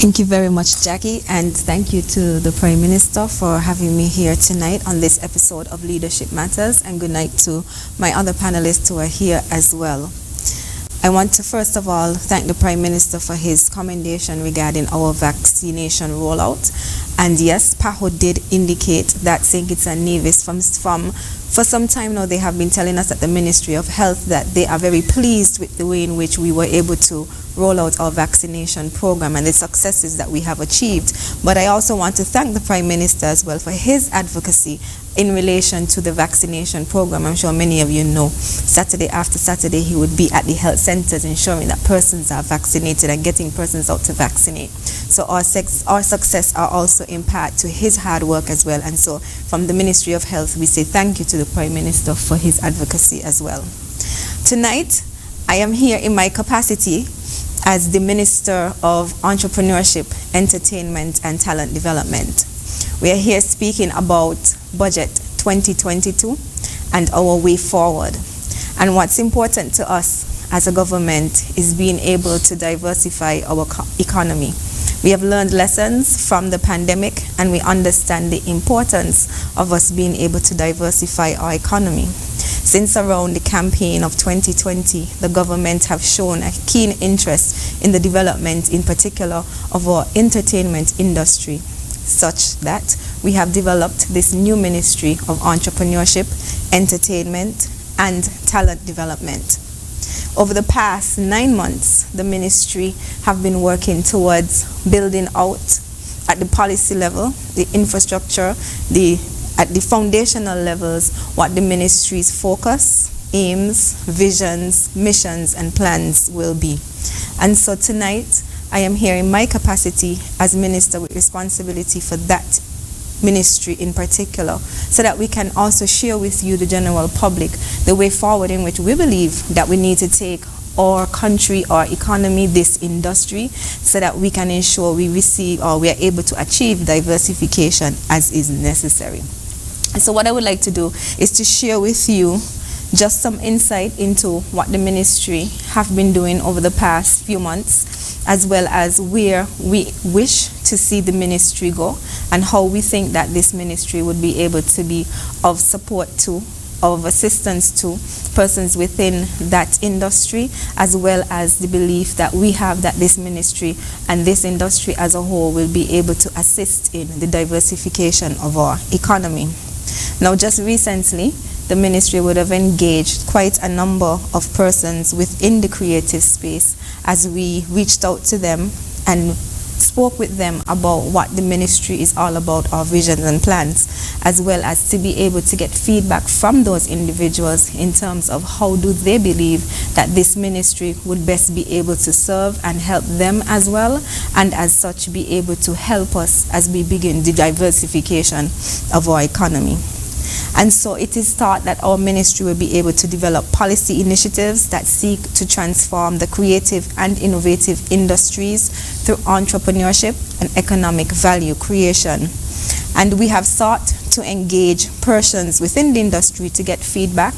Thank you very much, Jackie, and thank you to the Prime Minister for having me here tonight on this episode of Leadership Matters, and good night to my other panelists who are here as well. I want to first of all thank the Prime Minister for his commendation regarding our vaccination rollout. And yes, PAHO did indicate that St. Kitts and Nevis for some time now, they have been telling us at the Ministry of Health that they are very pleased with the way in which we were able to roll out our vaccination program and the successes that we have achieved. But I also want to thank the Prime Minister as well for his advocacy in relation to the vaccination program. I'm sure many of you know, Saturday after Saturday, he would be at the health centers ensuring that persons are vaccinated and getting persons out to vaccinate. So our success are also in part to his hard work as well. And so from the Ministry of Health, we say thank you to the Prime Minister for his advocacy as well. Tonight, I am here in my capacity as the Minister of Entrepreneurship, Entertainment and Talent Development. We are here speaking about Budget 2022 and our way forward. And what's important to us as a government is being able to diversify our economy. We have learned lessons from the pandemic, and we understand the importance of us being able to diversify our economy. Since around the campaign of 2020, the government have shown a keen interest in the development, in particular, of our entertainment industry, such that we have developed this new Ministry of Entrepreneurship, Entertainment, and Talent Development. Over the past 9 months, the ministry have been working towards building out at the policy level, the infrastructure, at the foundational levels, what the ministry's focus, aims, visions, missions, and plans will be. And so tonight, I am here in my capacity as minister with responsibility for that ministry in particular, so that we can also share with you, the general public, the way forward in which we believe that we need to take our country, our economy, this industry, so that we can ensure we receive or we are able to achieve diversification as is necessary. And so what I would like to do is to share with you just some insight into what the ministry have been doing over the past few months, as well as where we wish to see the ministry go and how we think that this ministry would be able to be of support to, of assistance to persons within that industry, as well as the belief that we have that this ministry and this industry as a whole will be able to assist in the diversification of our economy. Now, just recently, the ministry would have engaged quite a number of persons within the creative space as we reached out to them and spoke with them about what the ministry is all about, our visions and plans, as well as to be able to get feedback from those individuals in terms of how do they believe that this ministry would best be able to serve and help them as well, and as such be able to help us as we begin the diversification of our economy. And so it is thought that our ministry will be able to develop policy initiatives that seek to transform the creative and innovative industries through entrepreneurship and economic value creation. And we have sought to engage persons within the industry to get feedback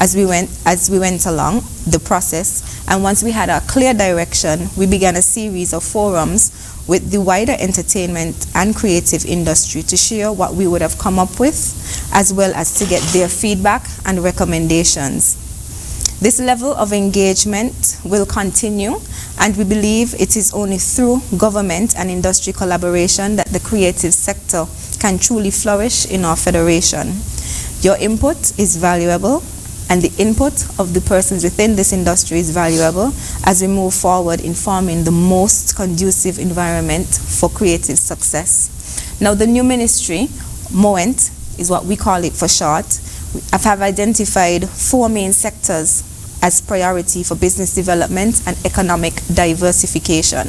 as we went along the process. And once we had a clear direction, we began a series of forums with the wider entertainment and creative industry to share what we would have come up with, as well as to get their feedback and recommendations. This level of engagement will continue, and we believe it is only through government and industry collaboration that the creative sector can truly flourish in our federation. Your input is valuable, and the input of the persons within this industry is valuable as we move forward in forming the most conducive environment for creative success. Now, the new ministry, MOENT, is what we call it for short. I have identified 4 main sectors as priority for business development and economic diversification.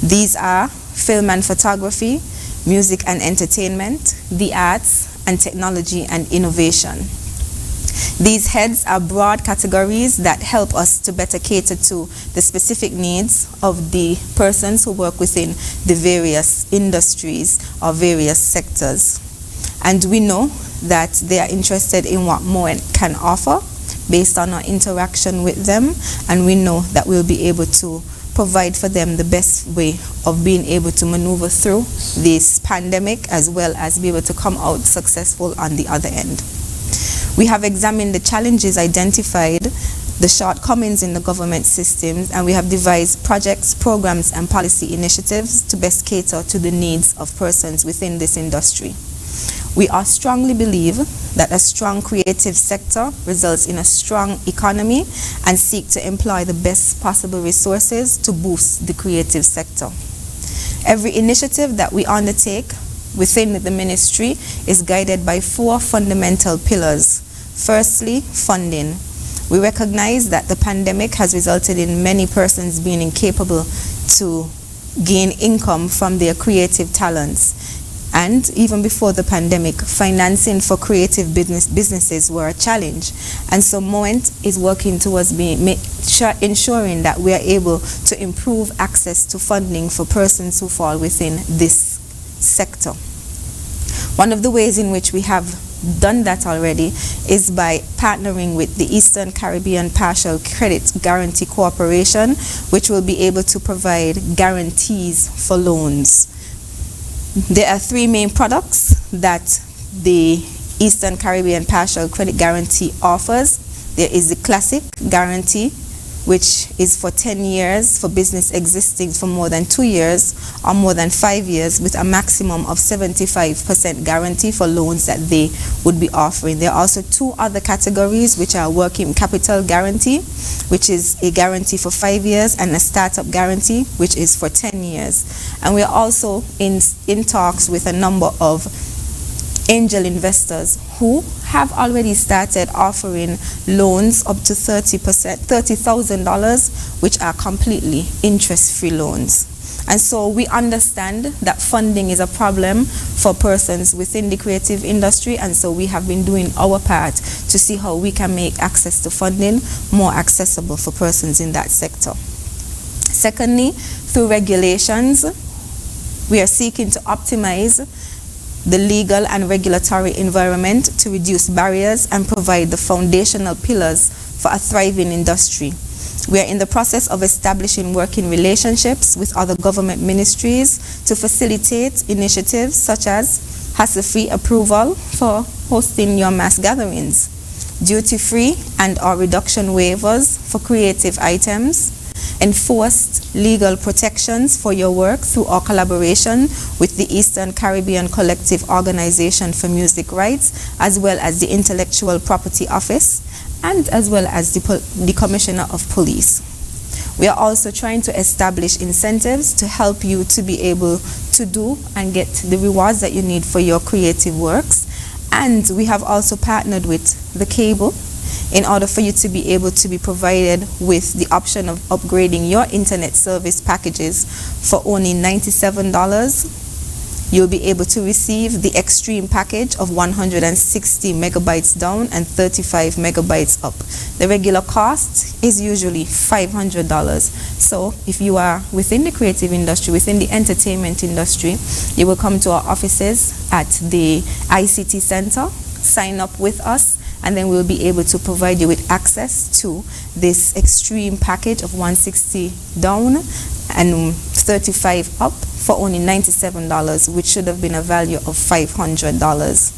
These are film and photography, music and entertainment, the arts, and technology and innovation. These heads are broad categories that help us to better cater to the specific needs of the persons who work within the various industries or various sectors. And we know that they are interested in what MOENT can offer based on our interaction with them, and we know that we'll be able to provide for them the best way of being able to maneuver through this pandemic, as well as be able to come out successful on the other end. We have examined the challenges identified, the shortcomings in the government systems, and we have devised projects, programs, and policy initiatives to best cater to the needs of persons within this industry. We are strongly believe that a strong creative sector results in a strong economy and seek to employ the best possible resources to boost the creative sector. Every initiative that we undertake within the ministry is guided by 4 fundamental pillars. Firstly, funding. We recognize that the pandemic has resulted in many persons being incapable to gain income from their creative talents. And even before the pandemic, financing for creative businesses were a challenge. And so Moment is working towards ensuring that we are able to improve access to funding for persons who fall within this sector. One of the ways in which we have done that already is by partnering with the Eastern Caribbean Partial Credit Guarantee Corporation, which will be able to provide guarantees for loans. There are 3 main products that the Eastern Caribbean Partial Credit Guarantee offers. There is the Classic Guarantee, which is for 10 years for business existing for more than 2 years or more than 5 years, with a maximum of 75% guarantee for loans that they would be offering. There are also 2 other categories, which are Working Capital Guarantee, which is a guarantee for 5 years, and a Startup Guarantee, which is for 10 years. And we are also in talks with a number of angel investors who have already started offering loans up to $30,000, which are completely interest-free loans. And so we understand that funding is a problem for persons within the creative industry, and so we have been doing our part to see how we can make access to funding more accessible for persons in that sector. Secondly, through regulations, we are seeking to optimize the legal and regulatory environment to reduce barriers and provide the foundational pillars for a thriving industry. We are in the process of establishing working relationships with other government ministries to facilitate initiatives such as hassle-free approval for hosting your mass gatherings, duty-free and/or reduction waivers for creative items, enforced legal protections for your work through our collaboration with the Eastern Caribbean Collective Organization for Music Rights, as well as the Intellectual Property Office, and as well as the Commissioner of Police. We are also trying to establish incentives to help you to be able to do and get the rewards that you need for your creative works. And we have also partnered with the cable in order for you to be able to be provided with the option of upgrading your internet service packages for only $97. You'll be able to receive the extreme package of 160 megabytes down and 35 megabytes up. The regular cost is usually $500. So if you are within the creative industry, within the entertainment industry, you will come to our offices at the ICT Center, sign up with us, and then we'll be able to provide you with access to this extreme package of 160 down and 35 up for only $97, which should have been a value of $500.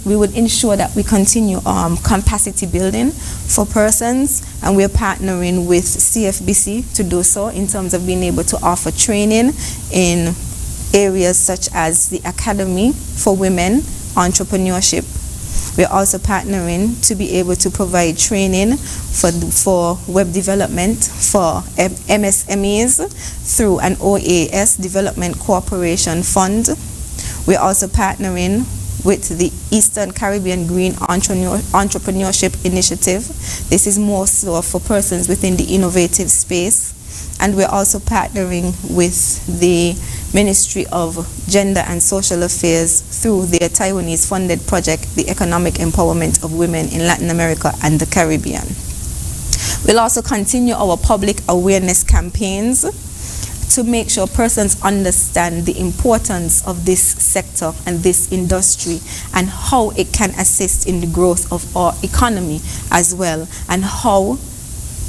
We would ensure that we continue capacity building for persons, and we're partnering with CFBC to do so in terms of being able to offer training in areas such as the Academy for Women Entrepreneurship. We're also partnering to be able to provide training for web development for MSMEs through an OAS Development Corporation Fund. We're also partnering with the Eastern Caribbean Green Entrepreneurship Initiative. This is more so for persons within the innovative space. And we're also partnering with the Ministry of Gender and Social Affairs through their Taiwanese funded project, the Economic Empowerment of Women in Latin America and the Caribbean. We'll also continue our public awareness campaigns to make sure persons understand the importance of this sector and this industry and how it can assist in the growth of our economy as well, and how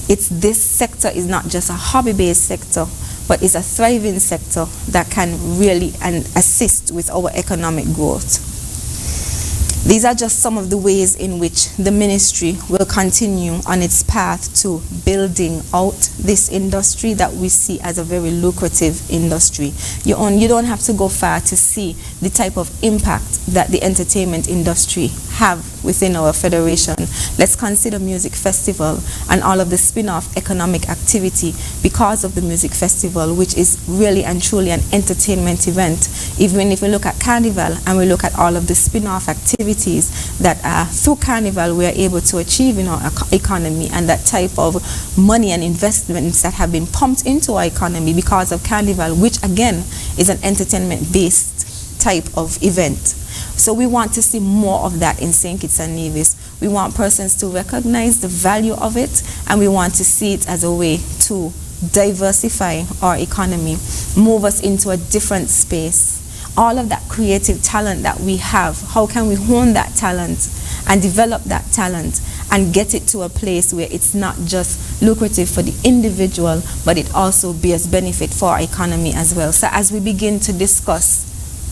this sector is not just a hobby-based sector, but it's a thriving sector that can really assist with our economic growth. These are just some of the ways in which the ministry will continue on its path to building out this industry that we see as a very lucrative industry. You don't have to go far to see the type of impact that the entertainment industry have within our federation. Let's consider music festival and all of the spin-off economic activity because of the music festival, which is really and truly an entertainment event. Even if we look at Carnival and we look at all of the spin-off activities that through Carnival we are able to achieve in our economy, and that type of money and investments that have been pumped into our economy because of Carnival, which again is an entertainment-based type of event. So we want to see more of that in St. Kitts and Nevis. We want persons to recognize the value of it, and we want to see it as a way to diversify our economy, move us into a different space. All of that creative talent that we have, how can we hone that talent and develop that talent and get it to a place where it's not just lucrative for the individual, but it also bears benefit for our economy as well. So as we begin to discuss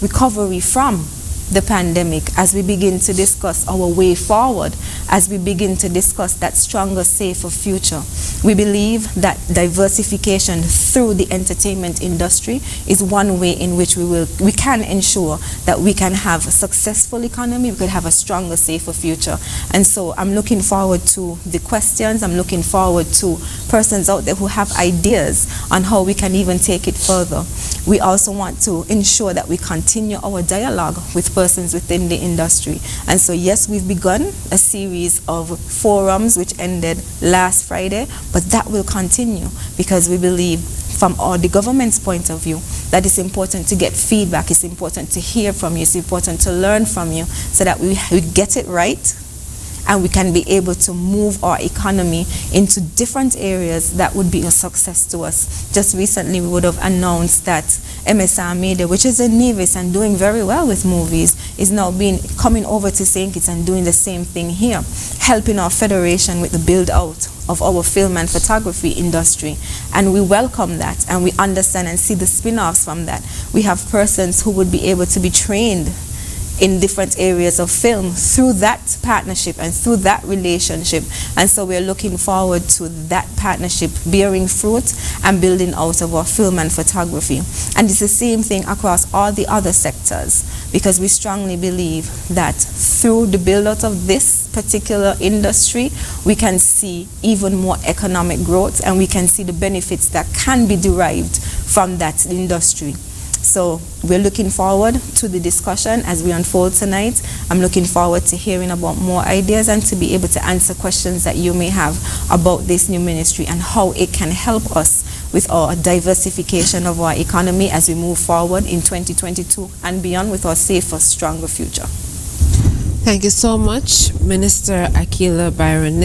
recovery from the pandemic, as we begin to discuss our way forward, as we begin to discuss that stronger, safer future, we believe that diversification through the entertainment industry is one way in which we can ensure that we can have a successful economy, we could have a stronger, safer future. And so I'm looking forward to the questions. I'm looking forward to persons out there who have ideas on how we can even take it further. We also want to ensure that we continue our dialogue with persons within the industry. And so yes, we've begun a series of forums which ended last Friday, but that will continue because we believe from the government's point of view that it's important to get feedback, it's important to hear from you, it's important to learn from you so that we get it right and we can be able to move our economy into different areas that would be a success to us. Just recently we would have announced that MSR Media, which is in Nevis and doing very well with movies, is now coming over to St. Kitts and doing the same thing here, helping our federation with the build out of our film and photography industry. And we welcome that, and we understand and see the spin-offs from that. We have persons who would be able to be trained in different areas of film through that partnership and through that relationship. And so we're looking forward to that partnership bearing fruit and building out of our film and photography. And it's the same thing across all the other sectors, because we strongly believe that through the build out of this particular industry, we can see even more economic growth, and we can see the benefits that can be derived from that industry. So we're looking forward to the discussion as we unfold tonight. I'm looking forward to hearing about more ideas and to be able to answer questions that you may have about this new ministry and how it can help us with our diversification of our economy as we move forward in 2022 and beyond with our safer, stronger future. Thank you so much, Minister Akilah Byron-Nisbett.